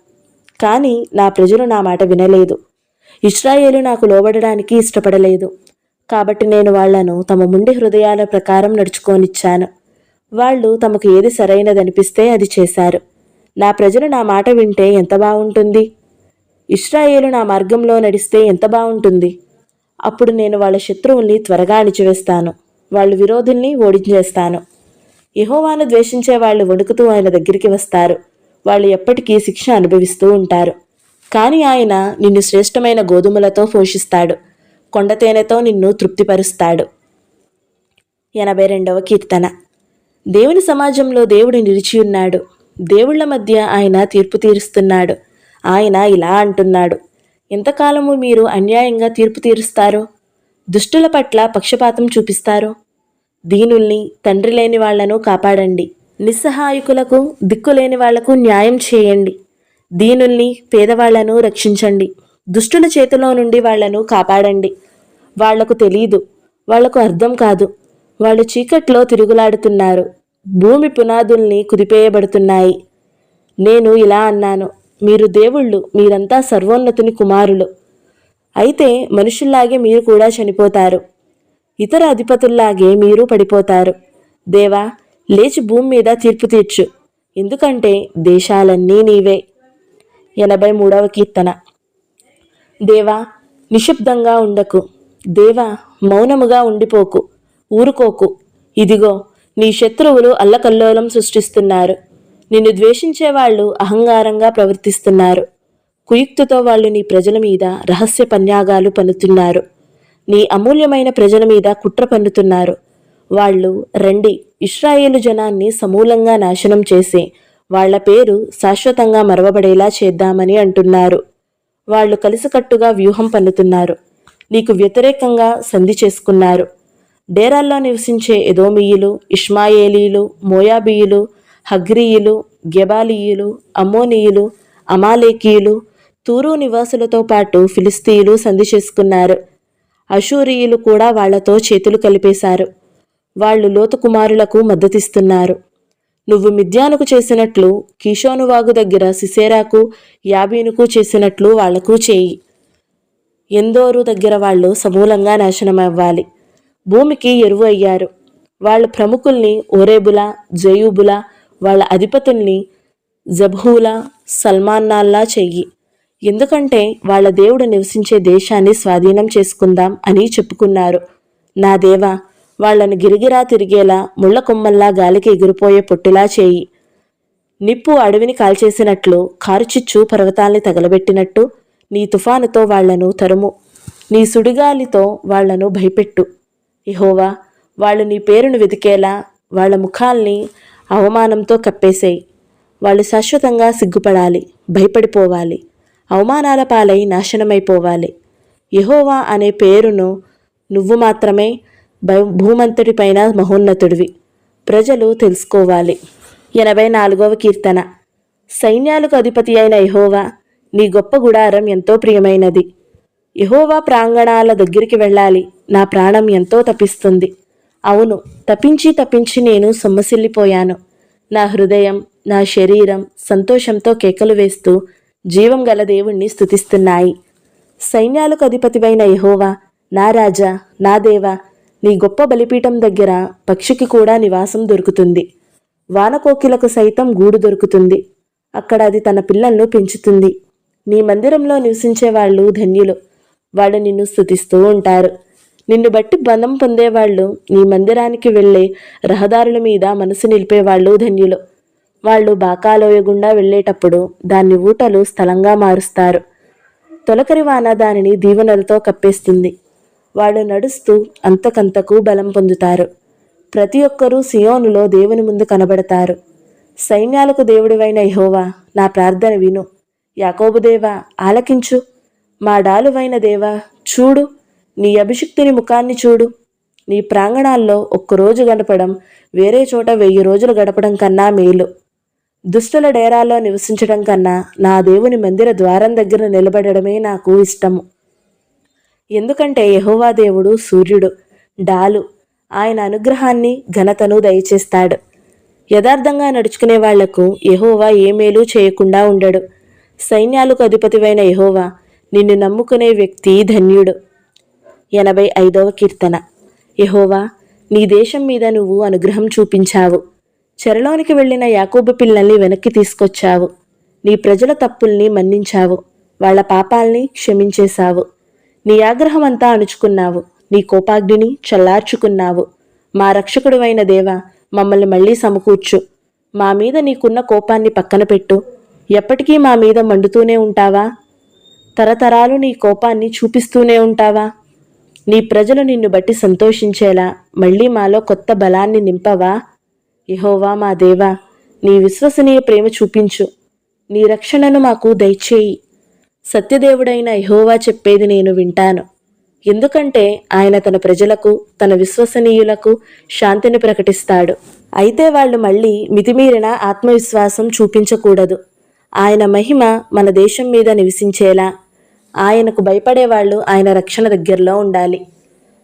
Speaker 1: కానీ నా ప్రజలు నా మాట వినలేదు. ఇశ్రాయేలు నాకు లోబడడానికి ఇష్టపడలేదు. కాబట్టి నేను వాళ్లను తమ ముండి హృదయాల ప్రకారం నడుచుకోనిచ్చాను. వాళ్ళు తమకు ఏది సరైనదనిపిస్తే అది చేశారు. నా ప్రజలు నా మాట వింటే ఎంత బాగుంటుంది. ఇశ్రాయేలు నా మార్గంలో నడిస్తే ఎంత బాగుంటుంది. అప్పుడు నేను వాళ్ళ శత్రువుల్ని త్వరగా అణిచివేస్తాను. వాళ్ళ విరోధుల్ని ఓడించేస్తాను. యెహోవాను ద్వేషించే వాళ్ళు వణుకుతూ ఆయన దగ్గరికి వస్తారు. వాళ్ళు ఎప్పటికీ శిక్ష అనుభవిస్తూ ఉంటారు. కానీ ఆయన నిన్ను శ్రేష్టమైన గోధుమలతో పోషిస్తాడు. కొండతేనెతో నిన్ను తృప్తిపరుస్తాడు. 82వ కీర్తన. దేవుని సమాజంలో దేవుడు నిలిచియున్నాడు. దేవుళ్ల మధ్య ఆయన తీర్పు తీరుస్తున్నాడు. ఆయన ఇలా అంటున్నాడు, ఎంతకాలము మీరు అన్యాయంగా తీర్పు తీరుస్తారు? దుష్టుల పట్ల పక్షపాతం చూపిస్తారు? దీనుల్ని, తండ్రి లేని వాళ్లను కాపాడండి. నిస్సహాయకులకు, దిక్కులేని వాళ్లకు న్యాయం చేయండి. దీనుల్ని, పేదవాళ్లను రక్షించండి. దుష్టుల చేతిలో నుండి వాళ్లను కాపాడండి. వాళ్లకు తెలీదు, వాళ్లకు అర్థం కాదు. వాళ్ళు చీకట్లో తిరుగులాడుతున్నారు. భూమి పునాదుల్ని కుదిపేయబడుతున్నాయి. నేను ఇలా అన్నాను, మీరు దేవుళ్ళు, మీరంతా సర్వోన్నతుని కుమారులు. అయితే మనుషుల్లాగే మీరు కూడా చనిపోతారు. ఇతర అధిపతుల్లాగే మీరు పడిపోతారు. దేవా, లేచి భూమి మీద తీర్పు తీర్చు, ఎందుకంటే దేశాలన్నీ నీవే. 83వ కీర్తన. దేవా, నిశ్శబ్దంగా ఉండకు. దేవా, మౌనముగా ఉండిపోకు, ఊరుకోకు. ఇదిగో, నీ శత్రువులు అల్లకల్లోలం సృష్టిస్తున్నారు. నిన్ను ద్వేషించేవాళ్లు అహంకారంగా ప్రవర్తిస్తున్నారు. కుయుక్తితో వాళ్ళు నీ ప్రజల మీద రహస్య పన్యాగాలు పన్నుతున్నారు. నీ అమూల్యమైన ప్రజల మీద కుట్ర పన్నుతున్నారు. వాళ్ళు, రండి, ఇశ్రాయేలు జనాన్ని సమూలంగా నాశనం చేసి వాళ్ల పేరు శాశ్వతంగా మరవబడేలా చేద్దామని అంటున్నారు. వాళ్ళు కలిసికట్టుగా వ్యూహం పన్నుతున్నారు. నీకు వ్యతిరేకంగా సంధి చేసుకున్నారు. డేరాల్లో నివసించే ఎదోమీయులు, ఇష్మాయేలీలు, మోయాబీయులు, హగ్రీయులు, గెబాలీయులు, అమ్మోనీయులు, అమాలేకీయులు, తూరు నివాసులతో పాటు ఫిలిస్తీయులు సంధి చేసుకున్నారు. అషూరీయులు కూడా వాళ్లతో చేతులు కలిపేశారు. వాళ్ళు లోతు కుమారులకు మద్దతిస్తున్నారు. నువ్వు మిద్యానుకు చేసినట్లు, కీషోను వాగు దగ్గర సిసేరాకు, యాబీనుకు చేసినట్లు వాళ్లకు చేయి. ఎందోరు దగ్గర వాళ్ళు సమూలంగా నాశనమవ్వాలి. భూమికి ఎరువు అయ్యారు. వాళ్ళ ప్రముఖుల్ని ఓరేబులా, జయూబులా, వాళ్ళ అధిపతుల్ని జబ్హూలా, సల్మాన్నాల్లా చెయ్యి. ఎందుకంటే వాళ్ళ దేవుడు నివసించే దేశాన్ని స్వాధీనం చేసుకుందాం అని చెప్పుకున్నారు. నా దేవా, వాళ్లను గిరిగిరా తిరిగేలా, ముళ్ళ కొమ్మల్లా గాలికి ఎగిరిపోయే పొట్టిలా చేయి. నిప్పు అడవిని కాల్చేసినట్లు, కారుచిచ్చు పర్వతాల్ని తగలబెట్టినట్టు నీ తుఫానుతో వాళ్లను తరుము. నీ సుడిగాలితో వాళ్లను భయపెట్టు. యెహోవా, వాళ్ళు నీ పేరును వెతికేలా వాళ్ల ముఖాల్ని అవమానంతో కప్పేసేయి. వాళ్ళు శాశ్వతంగా సిగ్గుపడాలి, భయపడిపోవాలి, అవమానాల పాలై నాశనమైపోవాలి. యెహోవా అనే పేరును నువ్వు మాత్రమే భూమంతటిపైన మహోన్నతుడివి ప్రజలు తెలుసుకోవాలి. 84వ కీర్తన. సైన్యాలకు అధిపతి అయిన యెహోవా, నీ గొప్ప గుడారం ఎంతో ప్రియమైనది. యెహోవా ప్రాంగణాల దగ్గరికి వెళ్ళాలి. నా ప్రాణం ఎంతో తపిస్తుంది. అవును, తప్పించి నేను సొమ్మసిల్లిపోయాను. నా హృదయం, నా శరీరం సంతోషంతో కేకలు వేస్తూ జీవం గల దేవుణ్ణి స్తుతిస్తున్నాయి. సైన్యాలకు అధిపతివైన యెహోవా, నా రాజా, నా దేవా, నీ గొప్ప బలిపీఠం దగ్గర పక్షికి కూడా నివాసం దొరుకుతుంది. వానకోకిలకు సైతం గూడు దొరుకుతుంది. అక్కడ అది తన పిల్లలను పెంచుతుంది. నీ మందిరంలో నివసించే వాళ్ళు ధన్యులు. వాళ్ళు నిన్ను స్తుతిస్తూ ఉంటారు. నిన్ను బట్టి బంధం పొందేవాళ్ళు, నీ మందిరానికి వెళ్లే రహదారుల మీద మనసు నిలిపేవాళ్ళు ధన్యులు. వాళ్ళు బాకాలోయ గుండా వెళ్లేటప్పుడు దాన్ని ఊటలు స్థలంగా మారుస్తారు. తొలకరి వాన దానిని దీవెనలతో కప్పేస్తుంది. వాళ్ళు నడుస్తూ అంతకంతకు బలం పొందుతారు. ప్రతి ఒక్కరూ సియోనులో దేవుని ముందు కనబడతారు. సైన్యాలకు దేవుడివైన యెహోవా, నా ప్రార్థన విను. యాకోబు దేవా, ఆలకించు. మా డాలువైన దేవా, చూడు. నీ అభిషిక్తుని ముఖాన్ని చూడు. నీ ప్రాంగణాల్లో ఒక్కరోజు గడపడం వేరే చోట 1000 రోజులు గడపడం కన్నా మేలు. దుష్టుల డేరాల్లో నివసించడం కన్నా నా దేవుని మందిర ద్వారం దగ్గర నిలబడమే నాకు ఇష్టము. ఎందుకంటే యెహోవా దేవుడు సూర్యుడు, డాలు. ఆయన అనుగ్రహాన్ని, ఘనతను దయచేస్తాడు. యథార్థంగా నడుచుకునే వాళ్లకు యెహోవా ఏ మేలు చేయకుండా ఉండడు. సైన్యాలకు అధిపతివైన యెహోవా, నిన్ను నమ్ముకునే వ్యక్తి ధన్యుడు. 85వ కీర్తన. యెహోవా, నీ దేశం మీద నువ్వు అనుగ్రహం చూపించావు. చెరలోనికి వెళ్లిన యాకోబు పిల్లల్ని వెనక్కి తీసుకొచ్చావు. నీ ప్రజల తప్పుల్ని మన్నించావు. వాళ్ల పాపాల్ని క్షమించేశావు. నీ ఆగ్రహమంతా అణుచుకున్నావు. నీ కోపాగ్నిని చల్లార్చుకున్నావు. మా రక్షకుడివైన దేవా, మమ్మల్ని మళ్లీ సమకూర్చు. మా మీద నీకున్న కోపాన్ని పక్కన పెట్టు. ఎప్పటికీ మా మీద మండుతూనే ఉంటావా? తరతరాలు నీ కోపాన్ని చూపిస్తూనే ఉంటావా? నీ ప్రజలు నిన్ను బట్టి సంతోషించేలా మళ్లీ మాలో కొత్త బలాన్ని నింపవా? యెహోవా మా దేవా, నీ విశ్వసనీయ ప్రేమ చూపించు. నీ రక్షణను మాకు దయచేయి. సత్యదేవుడైన యెహోవా చెప్పేది నేను వింటాను. ఎందుకంటే ఆయన తన ప్రజలకు, తన విశ్వసనీయులకు శాంతిని ప్రకటిస్తాడు. అయితే వాళ్ళు మళ్ళీ మితిమీరిన ఆత్మవిశ్వాసం చూపించకూడదు. ఆయన మహిమ మన దేశం మీద నివసించేలా ఆయనకు భయపడేవాళ్ళు ఆయన రక్షణ దగ్గరలో ఉండాలి.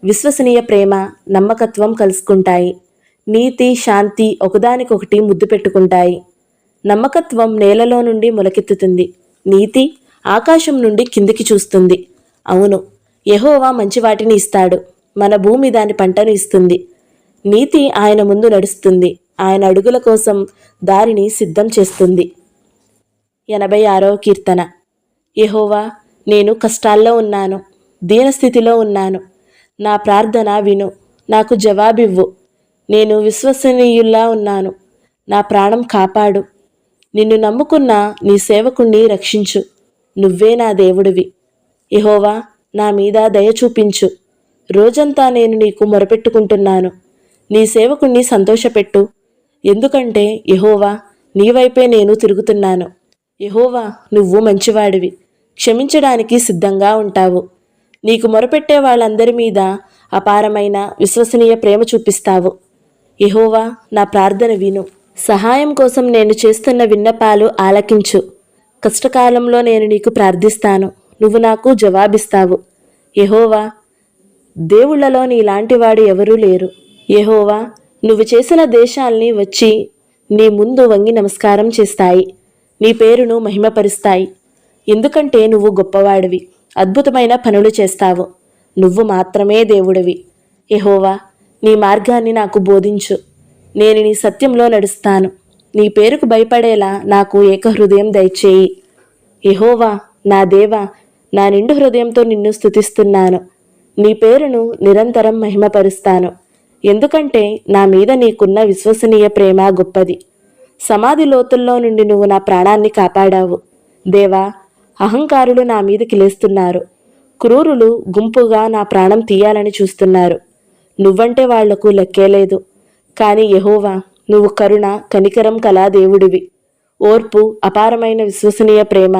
Speaker 1: విశ్వసనీయ ప్రేమ, నమ్మకత్వం కలుసుకుంటాయి. నీతి, శాంతి ఒకదానికొకటి ముద్దు పెట్టుకుంటాయి. నమ్మకత్వం నేలలో నుండి మొలకెత్తుతుంది. నీతి ఆకాశం నుండి కిందికి చూస్తుంది. అవును, యెహోవా మంచి వాటిని ఇస్తాడు. మన భూమి దాని పంటను ఇస్తుంది. నీతి ఆయన ముందు నడుస్తుంది. ఆయన అడుగుల కోసం దారిని సిద్ధం చేస్తుంది. 86వ కీర్తన. యెహోవా, నేను కష్టాల్లో ఉన్నాను, దీనస్థితిలో ఉన్నాను. నా ప్రార్థన విను, నాకు జవాబివ్వు. నేను విశ్వసనీయుల్లా ఉన్నాను. నా ప్రాణం కాపాడు. నిన్ను నమ్ముకున్న నీ సేవకుణ్ణి రక్షించు. నువ్వే నా దేవుడివి. యెహోవా, నా మీద దయ చూపించు. రోజంతా నేను నీకు మొరపెట్టుకుంటున్నాను. నీ సేవకుణ్ణి సంతోషపెట్టు. ఎందుకంటే యెహోవా, నీ వైపే నేను తిరుగుతున్నాను. యెహోవా, నువ్వు మంచివాడివి, క్షమించడానికి సిద్ధంగా ఉంటావు. నీకు మొరపెట్టే వాళ్ళందరి మీద అపారమైన విశ్వసనీయ ప్రేమ చూపిస్తావు. యెహోవా, నా ప్రార్థన విను. సహాయం కోసం నేను చేస్తున్న విన్నపాలు ఆలకించు. కష్టకాలంలో నేను నీకు ప్రార్థిస్తాను, నువ్వు నాకు జవాబిస్తావు. యెహోవా, దేవుళ్లలో నీలాంటివాడు ఎవరూ లేరు. యెహోవా, నువ్వు చేసిన దేశాల్ని వచ్చి నీ ముందు వంగి నమస్కారం చేస్తాయి. నీ పేరును మహిమపరుస్తాయి. ఎందుకంటే నువ్వు గొప్పవాడివి, అద్భుతమైన పనులు చేస్తావు. నువ్వు మాత్రమే దేవుడివి. యెహోవా, నీ మార్గాన్ని నాకు బోధించు. నేను నీ సత్యంలో నడుస్తాను. నీ పేరుకు భయపడేలా నాకు ఏకహృదయం దయచేయి. యెహోవా, నా దేవా, నా నిండు హృదయంతో నిన్ను స్తుతిస్తున్నాను. నీ పేరును నిరంతరం మహిమపరుస్తాను. ఎందుకంటే నా మీద నీకున్న విశ్వసనీయ ప్రేమ గొప్పది. సమాధి లోతుల్లో నుండి నువ్వు నా ప్రాణాన్ని కాపాడావు. దేవా, అహంకారులు నా మీదకి లేస్తున్నారు. క్రూరులు గుంపుగా నా ప్రాణం తీయాలని చూస్తున్నారు. నువ్వంటే వాళ్లకు లెక్కేలేదు. కాని యెహోవా, నువ్వు కరుణ, కనికరం కలా దేవుడివి. ఓర్పు, అపారమైన విశ్వసనీయ ప్రేమ,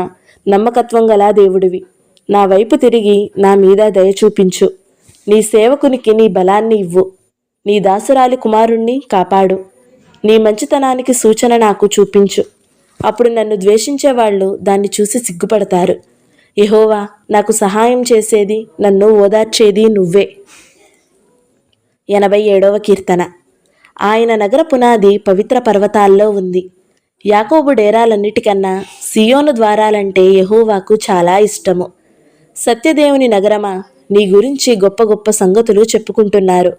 Speaker 1: నమ్మకత్వం గల దేవుడివి. నా వైపు తిరిగి నా మీద దయ చూపించు. నీ సేవకునికి నీ బలాన్ని ఇవ్వు. నీ దాసురాలి కుమారుణ్ణి కాపాడు. నీ మంచితనానికి సూచన నాకు చూపించు. అప్పుడు నన్ను ద్వేషించేవాళ్ళు దాన్ని చూసి సిగ్గుపడతారు. యెహోవా, నాకు సహాయం చేసేది, నన్ను ఓదార్చేది నువ్వే. 87వ కీర్తన. ఆయన నగర పునాది పవిత్ర పర్వతాల్లో ఉంది. యాకోబు డేరాలన్నిటికన్నా సియోను ద్వారాలంటే యెహోవాకు చాలా ఇష్టము. సత్యదేవుని నగరమా, నీ గురించి గొప్ప గొప్ప సంగతులు చెప్పుకుంటున్నారు.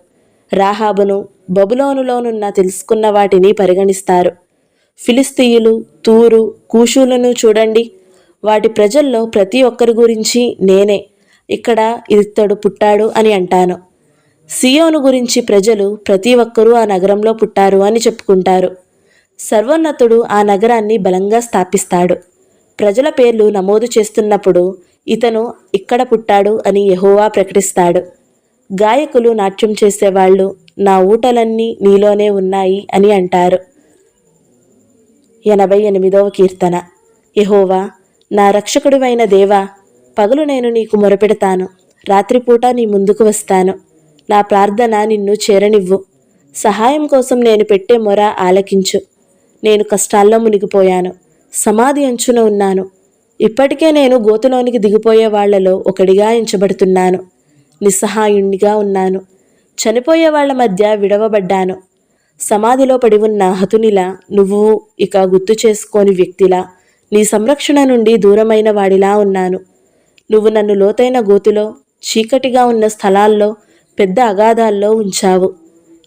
Speaker 1: రాహాబును, బబులోనులోనున్న తెలుసుకున్న వాటిని పరిగణిస్తారు. ఫిలిస్తీయులు, తూరు, కూషులను చూడండి. వాటి ప్రజల్లో ప్రతి ఒక్కరి గురించి నేనే ఇక్కడ ఇతడు పుట్టాడు అని అంటాను. సియోను గురించి ప్రజలు ప్రతి ఒక్కరూ ఆ నగరంలో పుట్టారు అని చెప్పుకుంటారు. సర్వోన్నతుడు ఆ నగరాన్ని బలంగా స్థాపిస్తాడు. ప్రజల పేర్లు నమోదు చేస్తున్నప్పుడు ఇతను ఇక్కడ పుట్టాడు అని యెహోవా ప్రకటిస్తాడు. గాయకులు నాట్యం చేసేవాళ్ళు నా ఊటలన్నీ నీలోనే ఉన్నాయి అని అంటారు. 88వ కీర్తన. యెహోవా, నా రక్షకుడివైన దేవా, పగలు నేను నీకు మొరపెడతాను, రాత్రిపూట నీ ముందుకు వస్తాను. నా ప్రార్థన నిన్ను చేరనివ్వు. సహాయం కోసం నేను పెట్టే మొర ఆలకించు. నేను కష్టాల్లో మునిగిపోయాను, సమాధి అంచున ఉన్నాను. ఇప్పటికే నేను గోతులోనికి దిగిపోయే వాళ్లలో ఒకడిగా ఎంచబడుతున్నాను. నిస్సహాయుణ్ణిగా ఉన్నాను. చనిపోయే వాళ్ల మధ్య విడవబడ్డాను. సమాధిలో పడి ఉన్న హతునిలా, నువ్వు ఇక గుర్తు చేసుకోని వ్యక్తిలా, నీ సంరక్షణ నుండి దూరమైన వాడిలా ఉన్నాను. నువ్వు నన్ను లోతైన గోతిలో, చీకటిగా ఉన్న స్థలాల్లో, పెద్ద అగాధాల్లో ఉంచావు.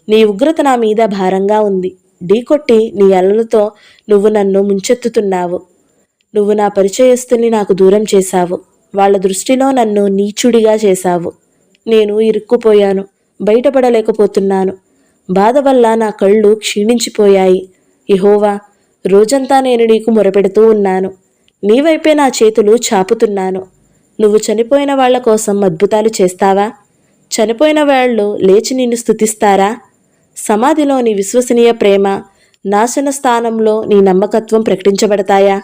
Speaker 1: నీ ఉగ్రత నా మీద భారంగా ఉంది. ఢీకొట్టి నీ అలలతో నువ్వు నన్ను ముంచెత్తుతున్నావు. నువ్వు నా పరిచయస్తుని నాకు దూరం చేశావు. వాళ్ళ దృష్టిలో నన్ను నీచుడిగా చేశావు. నేను ఇరుక్కుపోయాను, బయటపడలేకపోతున్నాను. బాధ వల్ల నా కళ్ళు క్షీణించిపోయాయి. యెహోవా, రోజంతా నేను నీకు మొరపెడుతూ ఉన్నాను. నీవైపే నా చేతులు చాపుతున్నాను. నువ్వు చనిపోయిన వాళ్ల కోసం అద్భుతాలు చేస్తావా? చనిపోయిన వాళ్ళు లేచి నిన్ను స్తుతిస్తారా? సమాధిలో నీ విశ్వసనీయ ప్రేమ, నాశన స్థానంలో నీ నమ్మకత్వం ప్రకటించబడతాయా?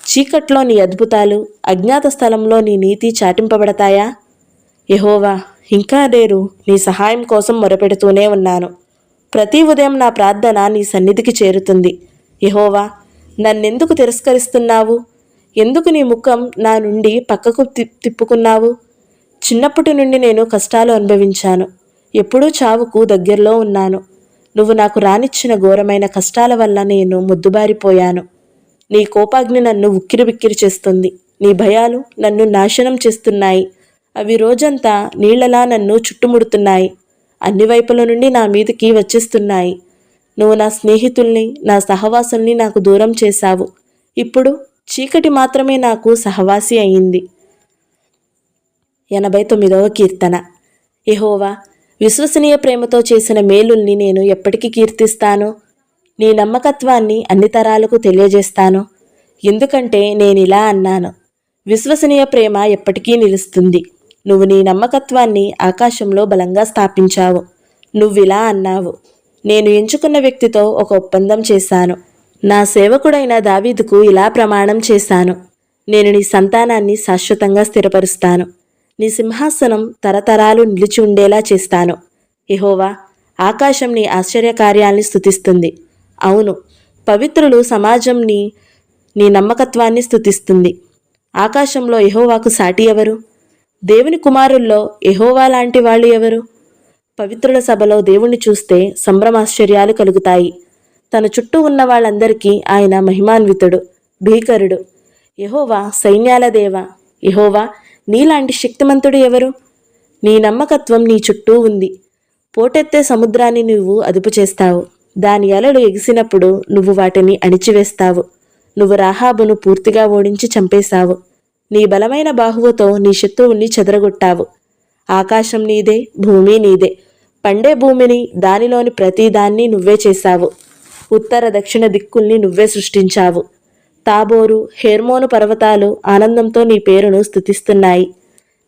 Speaker 1: చీకట్లో నీ అద్భుతాలు, అజ్ఞాత స్థలంలో నీ నీతి చాటింపబడతాయా? యెహోవా, ఇంకా నేను నీ సహాయం కోసం మొరపెడుతూనే ఉన్నాను. ప్రతి ఉదయం నా ప్రార్థన నీ సన్నిధికి చేరుతుంది. యెహోవా, నన్నెందుకు తిరస్కరిస్తున్నావు? ఎందుకు నీ ముఖం నా నుండి పక్కకు తిప్పుకున్నావు? చిన్నప్పటి నుండి నేను కష్టాలు అనుభవించాను. ఎప్పుడూ చావుకు దగ్గరలో ఉన్నాను. నువ్వు నాకు రానిచ్చిన ఘోరమైన కష్టాల వల్ల నేను మొద్దుబారిపోయాను. నీ కోపాగ్ని నన్ను ఉక్కిరిబిక్కిరి చేస్తుంది. నీ భయాలు నన్ను నాశనం చేస్తున్నాయి. అవి రోజంతా నీళ్లలా నన్ను చుట్టుముడుతున్నాయి. అన్ని వైపుల నుండి నా మీదకి వచ్చేస్తున్నాయి. నువ్వు నా స్నేహితుల్ని, నా సహవాసుల్ని నాకు దూరం చేశావు. ఇప్పుడు చీకటి మాత్రమే నాకు సహవాసి అయింది. 89వ కీర్తన. యెహోవా, విశ్వసనీయ ప్రేమతో చేసిన మేలుల్ని నేను ఎప్పటికీ కీర్తిస్తాను. నీ నమ్మకత్వాన్ని అన్ని తరాలకు తెలియజేస్తాను. ఎందుకంటే నేనిలా అన్నాను, విశ్వసనీయ ప్రేమ ఎప్పటికీ నిలుస్తుంది. నువ్వు నీ నమ్మకత్వాన్ని ఆకాశంలో బలంగా స్థాపించావు. నువ్విలా అన్నావు, నేను ఎంచుకున్న వ్యక్తితో ఒక ఒప్పందం చేశాను. నా సేవకుడైన దావీదుకు ఇలా ప్రమాణం చేశాను, నేను నీ సంతానాన్ని శాశ్వతంగా స్థిరపరుస్తాను. నీ సింహాసనం తరతరాలు నిలిచి ఉండేలా చేస్తాను. యెహోవా, ఆకాశం నీ ఆశ్చర్యకార్యాల్ని స్తుతిస్తుంది. అవును, పవిత్రులు సమాజం నీ నమ్మకత్వాన్ని స్తుతిస్తుంది. ఆకాశంలో యెహోవాకు సాటి ఎవరు? దేవుని కుమారుల్లో యెహోవా లాంటి వాళ్ళు ఎవరు? పవిత్రుల సభలో దేవుణ్ణి చూస్తే సంభ్రమాశ్చర్యాలు కలుగుతాయి. తన చుట్టూ ఉన్న వాళ్ళందరికీ ఆయన మహిమాన్వితుడు, భీకరుడు. యెహోవా సైన్యాల దేవ, యెహోవా నీలాంటి శక్తిమంతుడు ఎవరు? నీ నమ్మకత్వం నీ చుట్టూ ఉంది. పోటెత్తే సముద్రాన్ని నువ్వు అదుపు చేస్తావు. దాని అలలు ఎగిసినప్పుడు నువ్వు వాటిని అణిచివేస్తావు. నువ్వు రాహాబును పూర్తిగా ఓడించి చంపేశావు. నీ బలమైన బాహువుతో నీ శత్రువుల్ని చెదరగొట్టావు. ఆకాశం నీదే, భూమి నీదే. పండే భూమిని, దానిలోని ప్రతిదాన్ని నువ్వే చేశావు. ఉత్తర దక్షిణ దిక్కుల్ని నువ్వే సృష్టించావు. తాబోరు, హెర్మోను పర్వతాలు ఆనందంతో నీ పేరును స్తుతిస్తున్నాయి.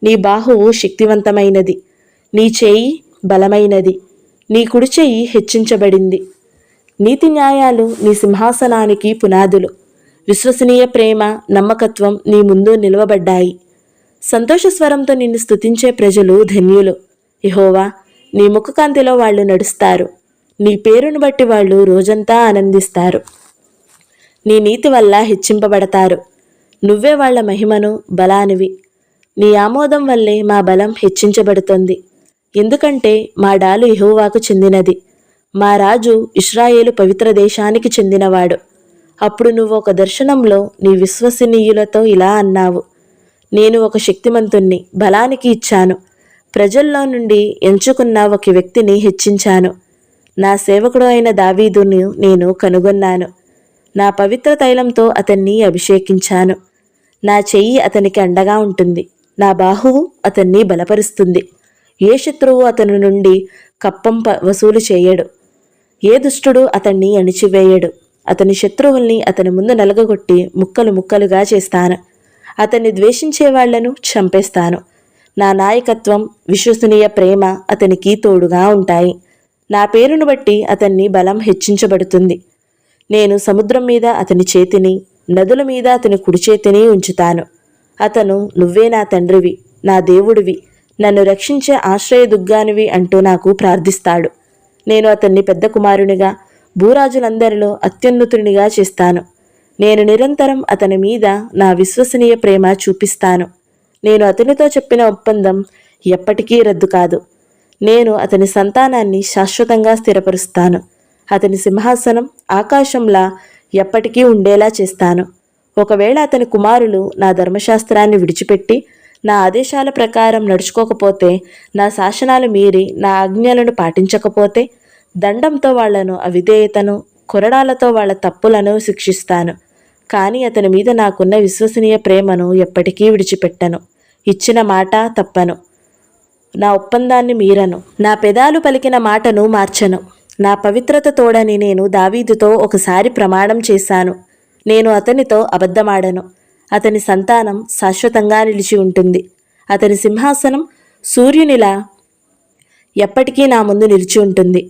Speaker 1: నీ బాహువు శక్తివంతమైనది, నీ చేయి బలమైనది, నీ కుడి చెయ్యి హెచ్చించబడింది. నీతి న్యాయాలు నీ సింహాసనానికి పునాదులు. విశ్వసనీయ ప్రేమ, నమ్మకత్వం నీ ముందు నిలవబడ్డాయి. సంతోష స్వరంతో నిన్ను స్తుతించే ప్రజలు ధన్యులు. యెహోవా, నీ ముఖకాంతిలో వాళ్ళు నడుస్తారు. నీ పేరును బట్టి వాళ్ళు రోజంతా ఆనందిస్తారు. నీ నీతి వల్ల హెచ్చింపబడతారు. నువ్వే వాళ్ల మహిమను, బలానివి. నీ ఆమోదం వల్లే మా బలం హెచ్చించబడుతోంది. ఎందుకంటే మా డాలు యెహోవాకు చెందినది, మా రాజు ఇశ్రాయేలు పవిత్ర దేశానికి చెందినవాడు. అప్పుడు నువ్వు ఒక దర్శనంలో నీ విశ్వసనీయులతో ఇలా అన్నావు: నేను ఒక శక్తిమంతుణ్ణి బలానికి ఇచ్చాను. ప్రజల్లో నుండి ఎంచుకున్న ఒక వ్యక్తిని హెచ్చించాను. నా సేవకుడు అయిన దావీదును నేను కనుగొన్నాను. నా పవిత్ర తైలంతో అతన్ని అభిషేకించాను. నా చెయ్యి అతనికి అండగా ఉంటుంది. నా బాహువు అతన్ని బలపరుస్తుంది. ఏ శత్రువు అతని నుండి కప్పం వసూలు చేయడు. ఏ దుష్టుడు అతన్ని అణిచివేయడు. అతని శత్రువుల్ని అతని ముందు నలగగొట్టి ముక్కలు ముక్కలుగా చేస్తాను. అతన్ని ద్వేషించే వాళ్లను చంపేస్తాను. నా నాయకత్వం, విశ్వసనీయ ప్రేమ అతనికి తోడుగా ఉంటాయి. నా పేరును బట్టి అతన్ని బలం హెచ్చించబడుతుంది. నేను సముద్రం మీద అతని చేతిని, నదుల మీద అతని కుడి చేతిని ఉంచుతాను. అతను నువ్వే నా తండ్రివి, నా దేవుడివి, నన్ను రక్షించే ఆశ్రయదుర్గానివి అంటూ నాకు ప్రార్థిస్తాడు. నేను అతన్ని పెద్ద కుమారునిగా, భూరాజులందరిలో అత్యున్నతునిగా చేస్తాను. నేను నిరంతరం అతని మీద నా విశ్వసనీయ ప్రేమ చూపిస్తాను. నేను అతనితో చెప్పిన ఒప్పందం ఎప్పటికీ రద్దు కాదు. నేను అతని సంతానాన్ని శాశ్వతంగా స్థిరపరుస్తాను. అతని సింహాసనం ఆకాశంలా ఎప్పటికీ ఉండేలా చేస్తాను. ఒకవేళ అతని కుమారులు నా ధర్మశాస్త్రాన్ని విడిచిపెట్టి నా ఆదేశాల ప్రకారం నడుచుకోకపోతే, నా శాసనాలు మీరి నా ఆజ్ఞలను పాటించకపోతే, దండంతో వాళ్లను అవిధేయతను, కొరడాలతో వాళ్ల తప్పులను శిక్షిస్తాను. కానీ అతని మీద నాకున్న విశ్వసనీయ ప్రేమను ఎప్పటికీ విడిచిపెట్టను. ఇచ్చిన మాట తప్పను. నా ఒప్పందాన్ని మీరను. నా పెదాలు పలికిన మాటను మార్చను. నా పవిత్రత తోడని నేను దావీదుతో ఒకసారి ప్రమాణం చేశాను. నేను అతనితో అబద్ధమాడను. అతని సంతానం శాశ్వతంగా నిలిచి ఉంటుంది. అతని సింహాసనం సూర్యునిలా ఎప్పటికీ నా ముందు నిలిచి ఉంటుంది.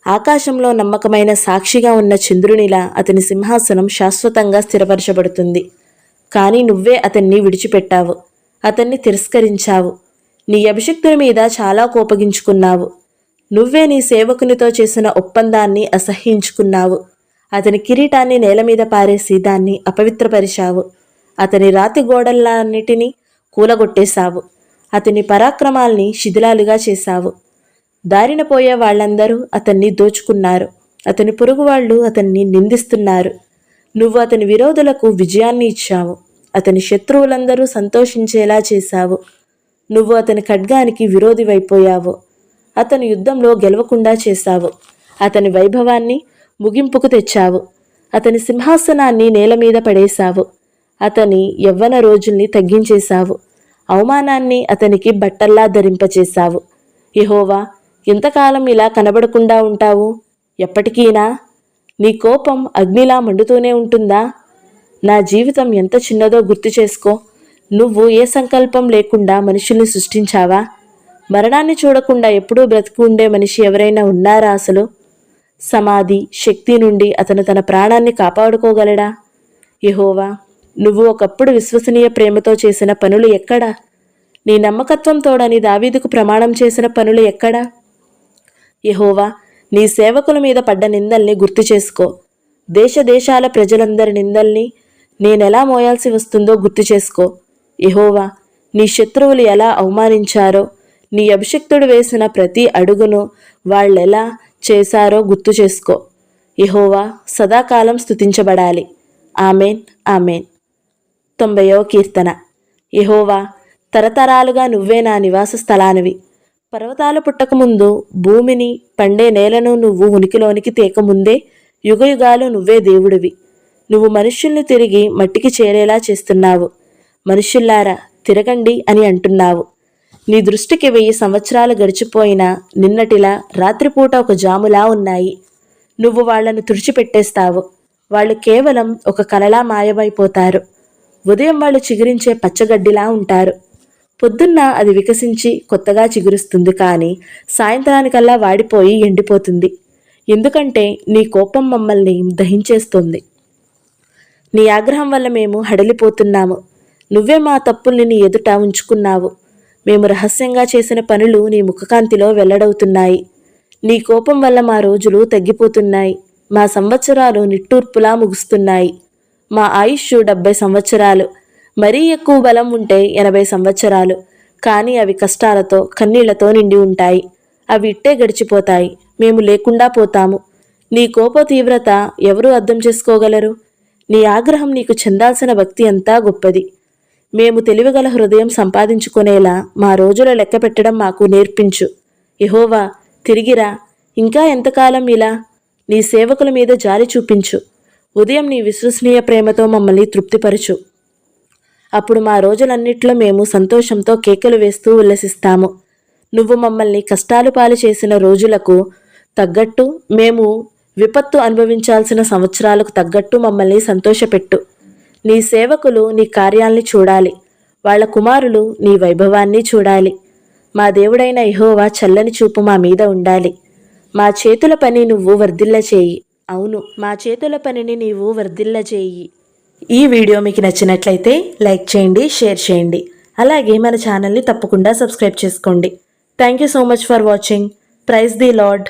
Speaker 1: ఆకాశంలో నమ్మకమైన సాక్షిగా ఉన్న చంద్రునిలా అతని సింహాసనం శాశ్వతంగా స్థిరపరచబడుతుంది. కానీ నువ్వే అతన్ని విడిచిపెట్టావు, అతన్ని తిరస్కరించావు. నీ అభిషిక్తుని మీద చాలా కోపగించుకున్నావు. నువ్వే నీ సేవకునితో చేసిన ఒప్పందాన్ని అసహ్యించుకున్నావు. అతని కిరీటాన్ని నేల మీద పారేసి దాన్ని అపవిత్రపరిచావు. అతని రాతి గోడలన్నిటినీ కూలగొట్టేశావు. అతని పరాక్రమాల్ని శిథిలాలుగా చేశావు. దారిన పోయే వాళ్ళందరూ అతన్ని దోచుకున్నారు. అతని పొరుగువాళ్లు అతన్ని నిందిస్తున్నారు. నువ్వు అతని విరోధులకు విజయాన్ని ఇచ్చావు. అతని శత్రువులందరూ సంతోషించేలా చేశావు. నువ్వు అతని ఖడ్గానికి విరోధివైపోయావు. అతని యుద్ధంలో గెలవకుండా చేశావు. అతని వైభవాన్ని ముగింపుకు తెచ్చావు. అతని సింహాసనాన్ని నేల మీద పడేశావు. అతని యవ్వన రోజుల్ని తగ్గించేశావు. అవమానాన్ని అతనికి బట్టల్లా ధరింపచేశావు. యెహోవా, ఎంతకాలం ఇలా కనబడకుండా ఉంటావు? ఎప్పటికీనా? నీ కోపం అగ్నిలా మండుతూనే ఉంటుందా? నా జీవితం ఎంత చిన్నదో గుర్తు చేసుకో. నువ్వు ఏ సంకల్పం లేకుండా మనుషుల్ని సృష్టించావా? మరణాన్ని చూడకుండా ఎప్పుడూ బ్రతికి ఉండే మనిషి ఎవరైనా ఉన్నారా అసలు? సమాధి శక్తి నుండి అతను తన ప్రాణాన్ని కాపాడుకోగలడా? యెహోవా, నువ్వు ఒకప్పుడు విశ్వసనీయ ప్రేమతో చేసిన పనులు ఎక్కడా? నీ నమ్మకత్వం తోడని దావీదుకు ప్రమాణం చేసిన పనులు ఎక్కడా? యెహోవా, నీ సేవకుల మీద పడ్డ నిందల్ని గుర్తు చేసుకో. దేశ దేశాల ప్రజలందరి నిందల్ని నేనెలా మోయాల్సి వస్తుందో గుర్తు చేసుకో. యెహోవా, నీ శత్రువులు ఎలా అవమానించారో, నీ అభిషిక్తుడు వేసిన ప్రతి అడుగును వాళ్ళెలా చేశారో గుర్తు చేసుకో. యెహోవా సదాకాలం స్తుతించబడాలి. Amen, amen. 90వ కీర్తన. యెహోవా, తరతరాలుగా నువ్వే నా నివాస స్థలానివి. పర్వతాలు పుట్టకముందు, భూమిని, పండే నేలను నువ్వు ఉనికిలోనికి తేకముందే యుగయుగాలు నువ్వే దేవుడివి. నువ్వు మనుష్యుల్ని తిరిగి మట్టికి చేరేలా చేస్తున్నావు. మనుష్యుల్లారా తిరగండి అని అంటున్నావు. నీ దృష్టికి 1000 సంవత్సరాలు గడిచిపోయినా నిన్నటిలా రాత్రిపూట ఒక జాములా ఉన్నాయి. నువ్వు వాళ్లను తుడిచిపెట్టేస్తావు. వాళ్ళు కేవలం ఒక కలలా మాయమైపోతారు. ఉదయం వాళ్ళు చిగురించే పచ్చగడ్డిలా ఉంటారు. పొద్దున్న అది వికసించి కొత్తగా చిగురుస్తుంది, కానీ సాయంత్రానికల్లా వాడిపోయి ఎండిపోతుంది. ఎందుకంటే నీ కోపం మమ్మల్ని దహించేస్తుంది. నీ ఆగ్రహం వల్ల మేము హడలిపోతున్నాము. నువ్వే మా తప్పుల్ని నీ ఎదుట ఉంచుకున్నావు. మేము రహస్యంగా చేసిన పనులు నీ ముఖకాంతిలో వెల్లడవుతున్నాయి. నీ కోపం వల్ల మా రోజులు తగ్గిపోతున్నాయి. మా సంవత్సరాలు నిట్టూర్పులా ముగుస్తున్నాయి. మా ఆయుష్ 70 సంవత్సరాలు, మరీ ఎక్కువ బలం ఉంటే 80 సంవత్సరాలు. కానీ అవి కష్టాలతో, కన్నీళ్లతో నిండి ఉంటాయి. అవి ఇట్టే గడిచిపోతాయి. మేము లేకుండా పోతాము. నీ కోప తీవ్రత ఎవరూ అర్థం చేసుకోగలరు? నీ ఆగ్రహం నీకు చెందాల్సిన భక్తి అంతా గొప్పది. మేము తెలివిగల హృదయం సంపాదించుకునేలా మా రోజుల లెక్క పెట్టడం మాకు నేర్పించు. యెహోవా, తిరిగిరా. ఇంకా ఎంతకాలం ఇలా? నీ సేవకుల మీద జాలి చూపించు. ఉదయం నీ విశ్వసనీయ ప్రేమతో మమ్మల్ని తృప్తిపరచు. అప్పుడు మా రోజులన్నిట్లో మేము సంతోషంతో కేకలు వేస్తూ ఉల్లసిస్తాము. నువ్వు మమ్మల్ని కష్టాలు పాలు చేసిన రోజులకు తగ్గట్టు, మేము విపత్తు అనుభవించాల్సిన సంవత్సరాలకు తగ్గట్టు మమ్మల్ని సంతోషపెట్టు. నీ సేవకులు నీ కార్యాల్ని చూడాలి. వాళ్ల కుమారులు నీ వైభవాన్ని చూడాలి. మా దేవుడైన యెహోవా చల్లని చూపు మా మీద ఉండాలి. మా చేతుల పని నువ్వు వర్ధిల్లచేయి. అవును, మా చేతుల పనిని నీవు వర్ధిల్లచేయి. ఈ వీడియో మీకు నచ్చినట్లయితే లైక్ చేయండి, షేర్ చేయండి. అలాగే మన ఛానల్ని తప్పకుండా సబ్స్క్రైబ్ చేసుకోండి. Thank you so much for watching. Praise the lord.